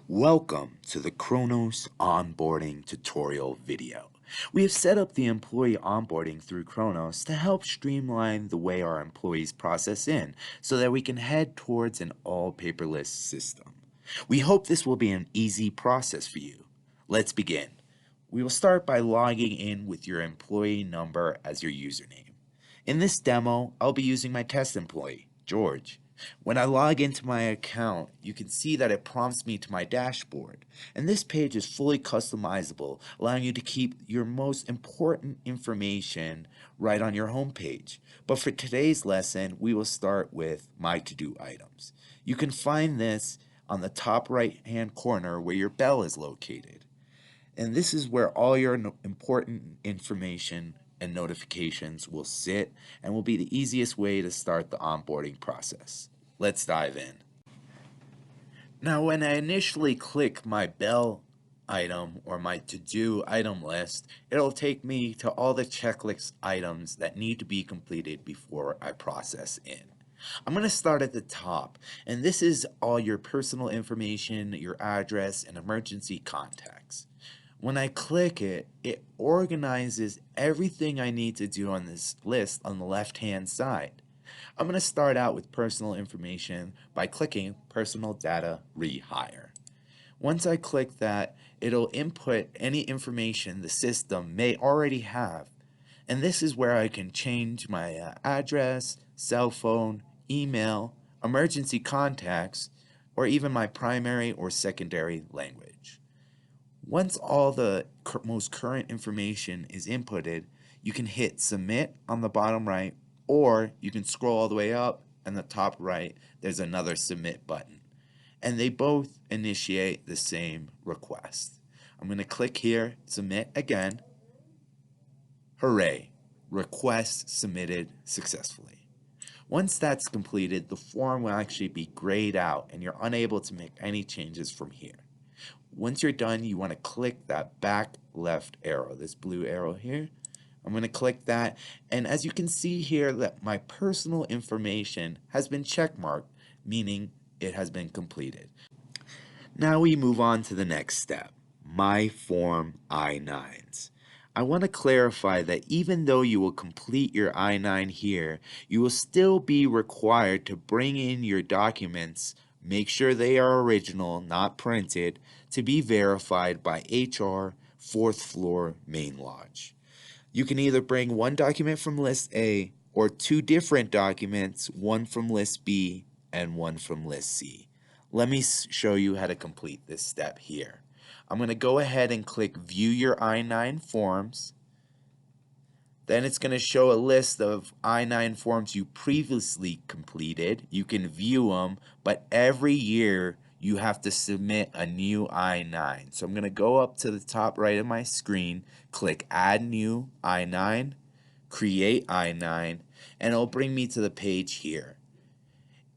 Welcome to the Kronos Onboarding tutorial video. We have set up the employee onboarding through Kronos to help streamline the way our employees process in so that we can head towards an all paperless system. We hope this will be an easy process for you. Let's begin. We will start by logging in with your employee number as your username. In this demo, I'll be using my test employee, George. When I log into my account, you can see that it prompts me to my dashboard. And this page is fully customizable, allowing you to keep your most important information right on your home page. But for today's lesson, we will start with my to-do items. You can find this on the top right-hand corner where your bell is located. And this is where all your important information and notifications will sit and will be the easiest way to start the onboarding process. Let's dive in. Now, when I initially click my bell item or my to-do item list, it'll take me to all the checklist items that need to be completed before I process in. I'm going to start at the top, and this is all your personal information, your address, and emergency contacts. When I click it, it organizes everything I need to do on this list on the left-hand side. I'm going to start out with personal information by clicking Personal Data Rehire. Once I click that, it'll input any information the system may already have. And this is where I can change my address, cell phone, email, emergency contacts, or even my primary or secondary language. Once all the most current information is inputted, you can hit Submit on the bottom right, or you can scroll all the way up and the top right, there's another Submit button. And they both initiate the same request. I'm going to click here, Submit again. Hooray! Request submitted successfully. Once that's completed, the form will actually be grayed out and you're unable to make any changes from here. Once you're done, you want to click that back left arrow, this blue arrow here. I'm going to click that, and as you can see here that my personal information has been checkmarked, meaning it has been completed. Now we move on to the next step, My Form I-9s. I want to clarify that even though you will complete your I-9 here, you will still be required to bring in your documents. Make sure they are original, not printed, to be verified by HR 4th floor main lodge. You can either bring one document from list A or two different documents, one from list B and one from list C. Let me show you how to complete this step here. I'm going to go ahead and click View Your I-9 Forms. Then it's going to show a list of I-9 forms you previously completed. You can view them, but every year you have to submit a new I-9. So I'm going to go up to the top right of my screen, click Add New I-9, Create I-9, and it'll bring me to the page here.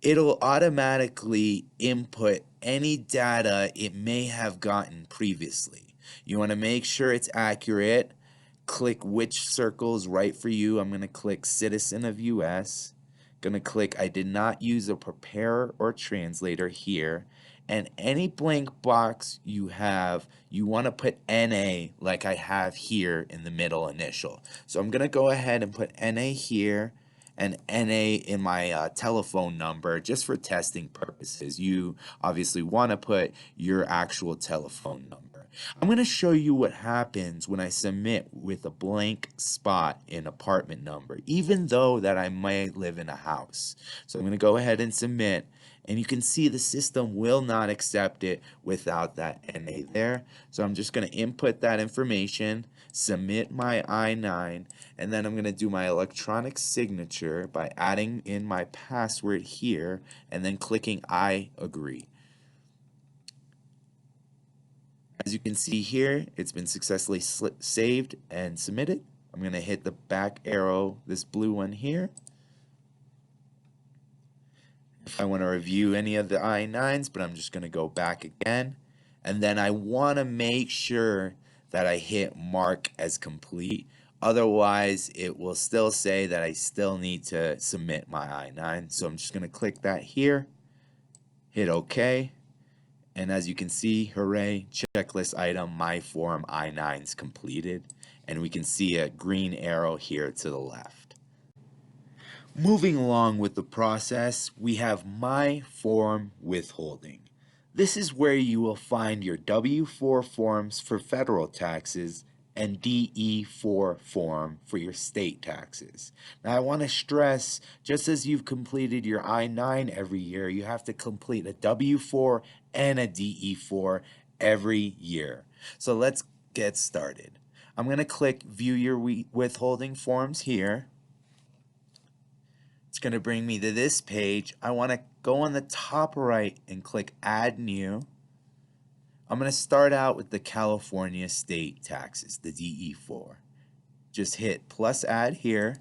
It'll automatically input any data it may have gotten previously. You want to make sure it's accurate. Click which circle is right for you. I'm going to click Citizen of US. Going to click I did not use a preparer or translator here. And any blank box you have, you want to put NA like I have here in the middle initial. So I'm going to go ahead and put NA here and NA in my telephone number just for testing purposes. You obviously want to put your actual telephone number. I'm going to show you what happens when I submit with a blank spot in apartment number, even though that I might live in a house. So I'm going to go ahead and submit, and you can see the system will not accept it without that NA there. So I'm just going to input that information, submit my I-9, and then I'm going to do my electronic signature by adding in my password here and then clicking I agree. As you can see here, it's been successfully saved and submitted. I'm going to hit the back arrow, this blue one here. If I want to review any of the I-9s, but I'm just going to go back again. And then I want to make sure that I hit mark as complete. Otherwise, it will still say that I still need to submit my I-9. So I'm just going to click that here, hit OK. And as you can see, hooray, checklist item, my form I-9 is completed. And we can see a green arrow here to the left. Moving along with the process, we have my form withholding. This is where you will find your W-4 forms for federal taxes and DE-4 form for your state taxes. Now I want to stress, just as you've completed your I-9 every year, you have to complete a W-4 and a DE-4 every year. So let's get started. I'm going to click View Your Withholding Forms here. It's going to bring me to this page. I want to go on the top right and click Add New. I'm going to start out with the California state taxes, the DE-4. Just hit plus add here.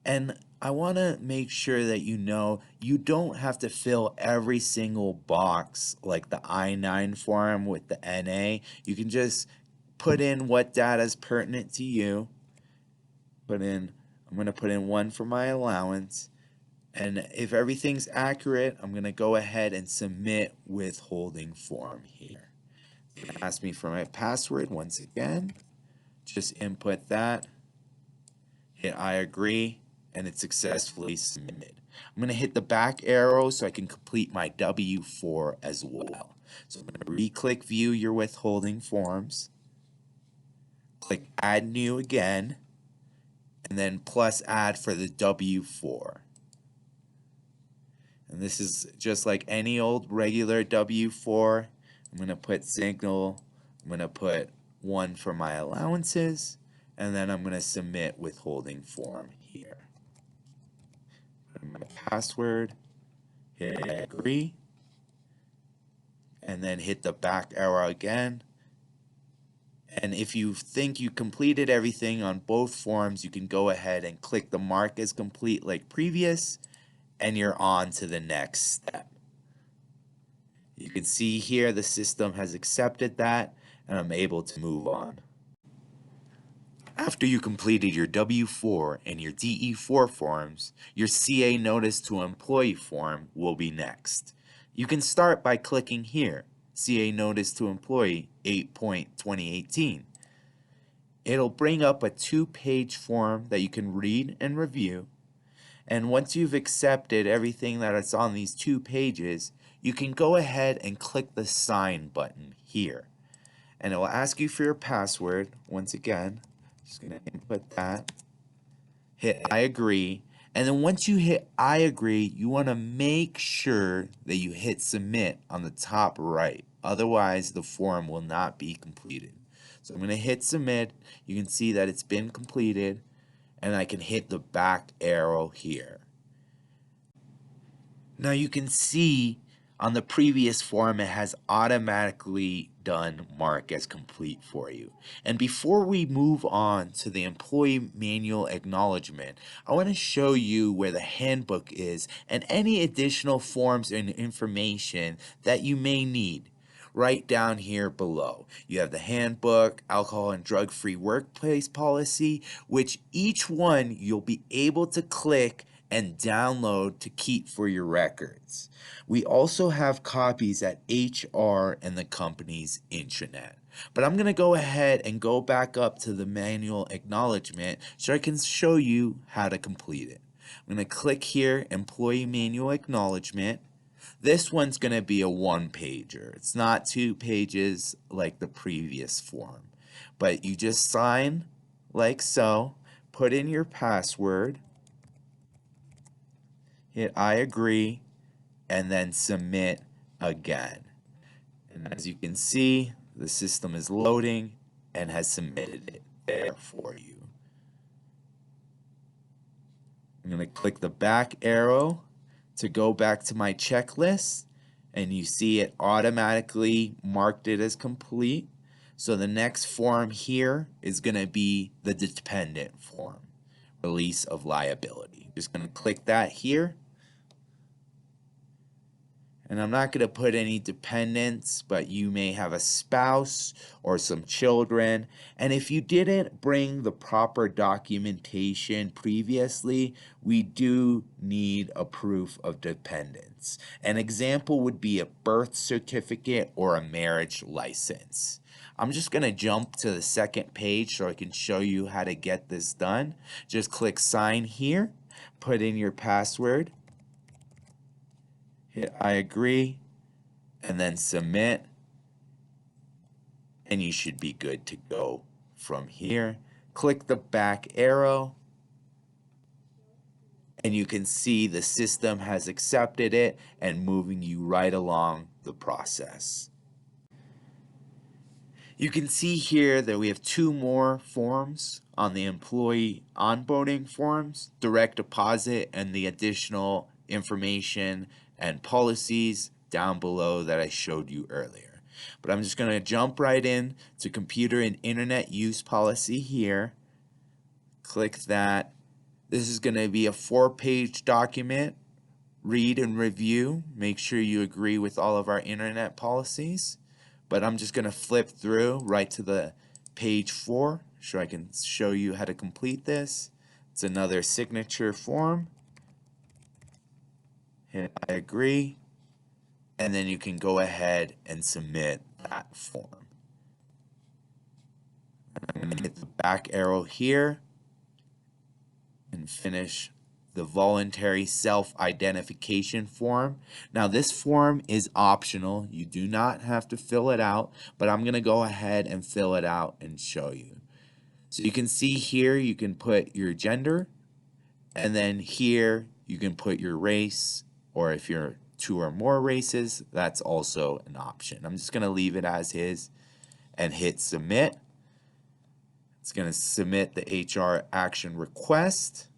And I want to make sure that you know you don't have to fill every single box like the I-9 form with the NA. You can just put in what data is pertinent to you. I'm going to put in one for my allowance. And if everything's accurate, I'm going to go ahead and submit withholding form here. It's going to ask me for my password once again. Just input that, hit I agree, and it's successfully submitted. I'm going to hit the back arrow so I can complete my W-4 as well. So I'm going to re-click View Your Withholding Forms, click Add New again, and then plus add for the W-4. And this is just like any old regular W-4. I'm going to put signal, I'm going to put one for my allowances, and then I'm going to submit withholding form here. Put in my password, hit I agree, and then hit the back arrow again. And if you think you completed everything on both forms, you can go ahead and click the mark as complete like previous, and you're on to the next step. You can see here the system has accepted that, and I'm able to move on. After you completed your W-4 and your DE-4 forms, your CA Notice to Employee form will be next. You can start by clicking here, CA Notice to Employee 8.2018. It'll bring up a 2-page form that you can read and review. And once you've accepted everything that is on these 2 pages, you can go ahead and click the sign button here. And it will ask you for your password. Once again, just going to input that. Hit I agree. And then once you hit I agree, you want to make sure that you hit submit on the top right. Otherwise, the form will not be completed. So I'm going to hit submit. You can see that it's been completed. And I can hit the back arrow here. Now you can see on the previous form it has automatically done mark as complete for you. And before we move on to the employee manual acknowledgement, I want to show you where the handbook is and any additional forms and information that you may need. Right down here below, you have the handbook, alcohol and drug-free workplace policy, which each one you'll be able to click and download to keep for your records. We also have copies at HR and the company's intranet. But I'm going to go ahead and go back up to the manual acknowledgement so I can show you how to complete it. I'm going to click here, Employee Manual Acknowledgement. This one's going to be a 1-pager. It's not 2 pages like the previous form. But you just sign like so, put in your password, hit I agree, and then submit again. And as you can see, the system is loading and has submitted it there for you. I'm going to click the back arrow to go back to my checklist, and you see it automatically marked it as complete. So the next form here is going to be the dependent form, release of liability. Just going to click that here, And I'm not going to put any dependents, but you may have a spouse or some children. And if you didn't bring the proper documentation previously, we do need a proof of dependence. An example would be a birth certificate or a marriage license. I'm just going to jump to the second page so I can show you how to get this done. Just click sign here, put in your password, hit I agree, and then submit, and you should be good to go from here. Click the back arrow, and you can see the system has accepted it and moving you right along the process. You can see here that we have two more forms on the employee onboarding forms, direct deposit, and the additional information and policies down below that I showed you earlier. But I'm just going to jump right in to computer and internet use policy here. Click that. This is going to be a 4-page document. Read and review. Make sure you agree with all of our internet policies. But I'm just going to flip through right to the page 4 so I can show you how to complete this. It's another signature form. Hit I agree. And then you can go ahead and submit that form. I'm going to hit the back arrow here and finish the voluntary self-identification form. Now this form is optional. You do not have to fill it out, but I'm going to go ahead and fill it out and show you. So you can see here you can put your gender, and then here you can put your race, or if you're 2 or more races, that's also an option. I'm just going to leave it as is and hit submit. It's going to submit the HR action request.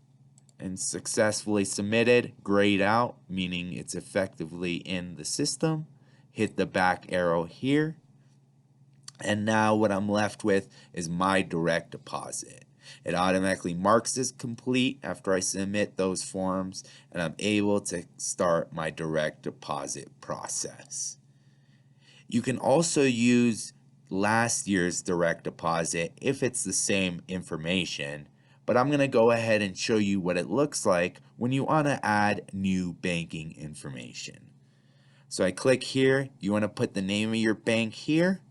And successfully submitted, grayed out, meaning it's effectively in the system. Hit the back arrow here. And now what I'm left with is my direct deposit. It automatically marks as complete after I submit those forms, and I'm able to start my direct deposit process. You can also use last year's direct deposit if it's the same information, but I'm going to go ahead and show you what it looks like when you want to add new banking information. So I click here. You want to put the name of your bank here,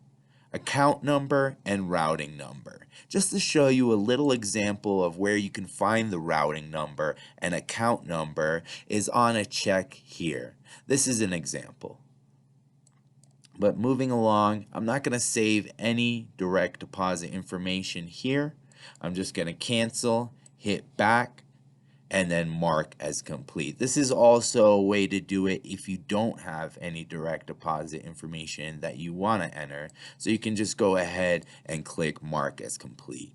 account number, and routing number. Just to show you a little example of where you can find the routing number and account number is on a check here. This is an example. But moving along, I'm not going to save any direct deposit information here. I'm just going to cancel, hit back, and then mark as complete. This is also a way to do it if you don't have any direct deposit information that you want to enter. So you can just go ahead and click mark as complete.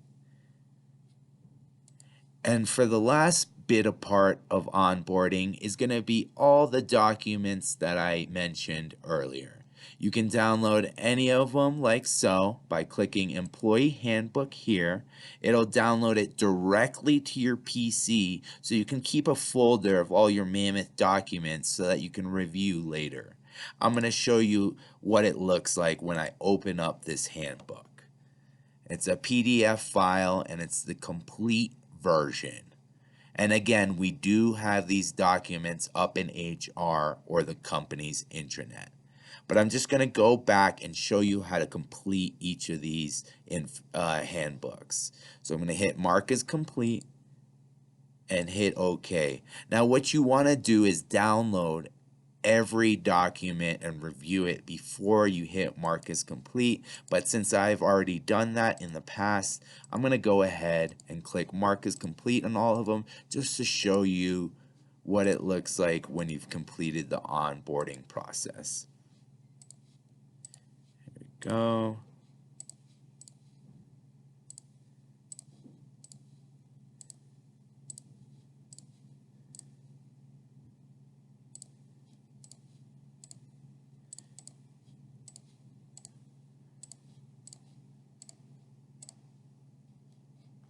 And for the last bit of part of onboarding is going to be all the documents that I mentioned earlier. You can download any of them like so by clicking Employee Handbook here. It'll download it directly to your PC so you can keep a folder of all your Mammoth documents so that you can review later. I'm going to show you what it looks like when I open up this handbook. It's a PDF file and it's the complete version. And again, we do have these documents up in HR or the company's intranet. But I'm just going to go back and show you how to complete each of these in handbooks. So I'm going to hit mark as complete and hit OK. Now what you want to do is download every document and review it before you hit mark as complete. But since I've already done that in the past, I'm going to go ahead and click mark as complete on all of them just to show you what it looks like when you've completed the onboarding process. Go.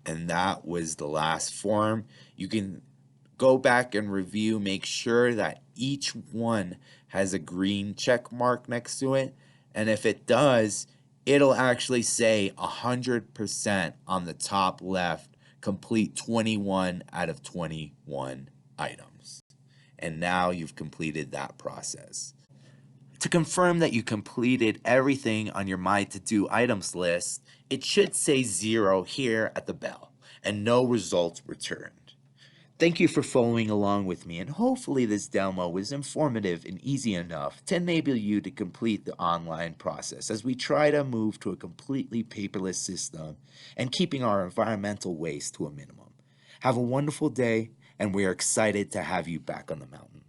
And that was the last form. You can go back and review, make sure that each one has a green check mark next to it. And if it does, it'll actually say 100% on the top left, complete 21 out of 21 items. And now you've completed that process. To confirm that you completed everything on your My To Do items list, it should say 0 here at the bell and no results returned. Thank you for following along with me, and hopefully this demo was informative and easy enough to enable you to complete the online process as we try to move to a completely paperless system and keeping our environmental waste to a minimum. Have a wonderful day, and we are excited to have you back on the mountain.